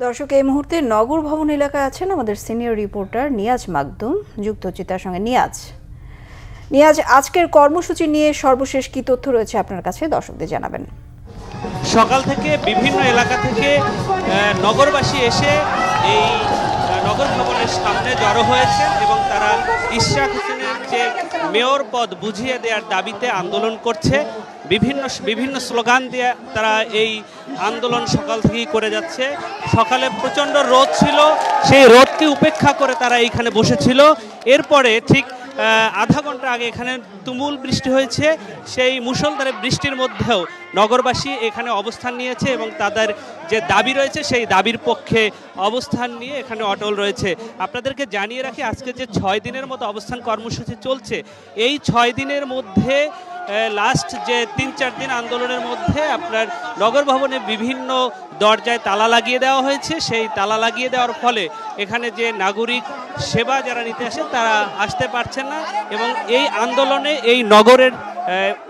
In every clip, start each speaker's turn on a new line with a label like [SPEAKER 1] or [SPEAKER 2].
[SPEAKER 1] দর্শক এই মুহূর্তে নগর ভবন এলাকায় আছেন আমাদের সিনিয়র রিপোর্টার নিয়াজ মাকদুম, যুক্ত হচ্ছে তার সঙ্গে। নিয়াজ, আজকের কর্মসূচি নিয়ে সর্বশেষ কি তথ্য রয়েছে আপনার কাছে, দর্শকদের জানাবেন।
[SPEAKER 2] সকাল থেকে বিভিন্ন এলাকা থেকে নগরবাসী এসে এই নগর ভবনের সামনে জড়ো হয়েছে এবং তারা ইশরাক হোসেনের যে মেয়র পদ বুঝিয়ে দেওয়ার দাবিতে আন্দোলন করছে। বিভিন্ন স্লোগান দিয়ে তারা এই আন্দোলন সকাল থেকেই করে যাচ্ছে। সকালে প্রচণ্ড রোদ ছিল, সেই রোদকে উপেক্ষা করে তারা এইখানে বসেছিল। এরপরে ঠিক আধা ঘন্টা আগে এখানে তুমুল বৃষ্টি হয়েছে। সেই মুষলধারে বৃষ্টির মধ্যেও নগরবাসী এখানে অবস্থান নিয়েছে এবং তাদের যে দাবি রয়েছে সেই দাবির পক্ষে অবস্থান নিয়ে এখানে অটল রয়েছে। আপনাদেরকে জানিয়ে রাখি, আজকে যে 6 দিনের মতো অবস্থান কর্মসূচি চলছে, এই 6 দিনের মধ্যে লাস্ট যে 3-4 দিন আন্দোলনের মধ্যে আপনার নগর ভবনে বিভিন্ন দরজায় তালা লাগিয়ে দেওয়া হয়েছে। সেই তালা লাগিয়ে দেওয়ার ফলে এখানে যে নাগরিক সেবা যারা নিতে আসে তারা আসতে পারছেন না এবং এই আন্দোলনে এই নগরের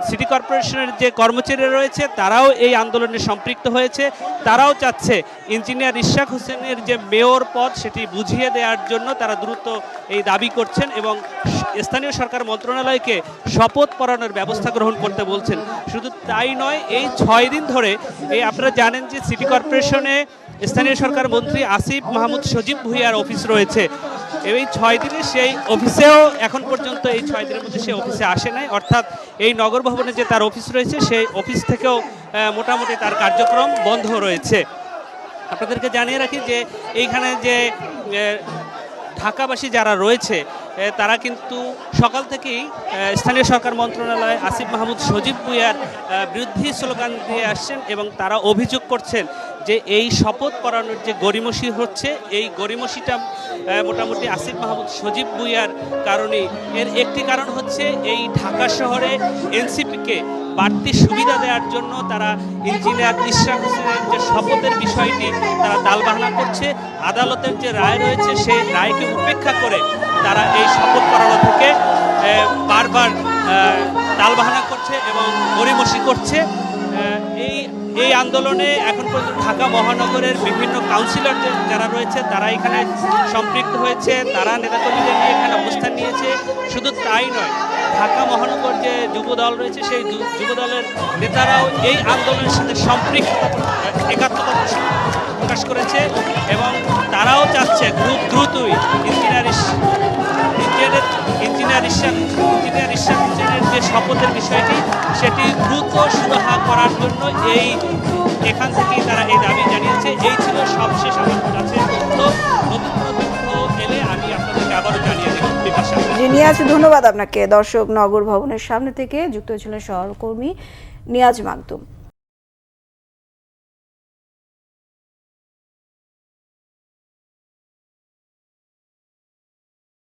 [SPEAKER 2] সিটি কর্পোরেশনের যে কর্মচারীরা রয়েছে তারাও এই আন্দোলনে সম্পৃক্ত হয়েছে। তারাও চাচ্ছে ইঞ্জিনিয়ার ইশরাক হোসেনের যে মেয়র পদ সেটি বুঝিয়ে দেওয়ার জন্য তারা দ্রুত এই দাবি করছেন এবং স্থানীয় সরকার মন্ত্রণালয়কে শপথ পড়ানোর ব্যবস্থা গ্রহণ করতে বলছেন। শুধু তাই নয়, এই 6 দিন ধরে আপনারা জানেন যে সিটি কর্পোরেশনে স্থানীয় সরকার মন্ত্রী আসিফ মাহমুদ সজীব ভুঁইয়ার অফিস রয়েছে। এই 6 দিনে সেই অফিসেও এখন পর্যন্ত এই 6 দিনের মধ্যে সেই অফিসে আসে নাই, অর্থাৎ এই নগর ভবনে যে তার অফিস রয়েছে সেই অফিস থেকেও মোটামুটি তার কার্যক্রম বন্ধ রয়েছে। আপনাদেরকে জানিয়ে রাখি যে এইখানে যে ঢাকাবাসী যারা রয়েছে তারা কিন্তু সকাল থেকেই স্থানীয় সরকার মন্ত্রণালয় আসিফ মাহমুদ সজীব ভুঁইয়ার বিরুদ্ধে স্লোগান দিয়ে আসছেন এবং তারা অভিযোগ করছেন যে এই শপথ পড়ানোর যে গড়িমসি হচ্ছে, এই গড়িমসিটা মোটামুটি আসিফ মাহমুদ সজীব ভুঁইয়ার কারণেই। এর একটি কারণ হচ্ছে এই ঢাকা শহরে এনসিপিকে বাড়তি সুবিধা দেওয়ার জন্য তারা ইঞ্জিনিয়ার ইশরাক হোসেনের যে শপথের বিষয়টি তারা তালবাহানা করছে। আদালতের যে রায় রয়েছে সেই রায়কে উপেক্ষা করে তারা এই শপথ পড়ানো থেকে বারবার তালবাহানা করছে এবং গড়িমসি করছে। এই আন্দোলনে এখন পর্যন্ত ঢাকা মহানগরের বিভিন্ন কাউন্সিলর যারা রয়েছে তারা এখানে সম্পৃক্ত হয়েছে, তারা নেতাকর্মীদের নিয়ে এখানে অবস্থান নিয়েছে। শুধু তাই নয়, ঢাকা মহানগর যে যুবদল রয়েছে সেই যুবদলের নেতারাও এই আন্দোলনের সাথে সম্পৃক্ত একাত্মতা প্রকাশ করেছে এবং তারাও চাচ্ছে খুব দ্রুতই ইঞ্জিনিয়ার ইশরাক হোসেনের যে শপথের বিষয়টি সেটি দ্রুত সুরাহা করার জন্য এখান থেকেই তারা এই দাবি জানিয়েছে। এই ছিল সবশেষ আমার কাছে তথ্য। নতুন তথ্য এলে আমি আপনাদেরকে আবারও জানিয়ে দেব।
[SPEAKER 1] নিয়াজ, ধন্যবাদ আপনাকে। দর্শক, নগর ভবনের সামনে থেকে যুক্ত ছিলেন সহকর্মী নিয়াজ মাকদুম।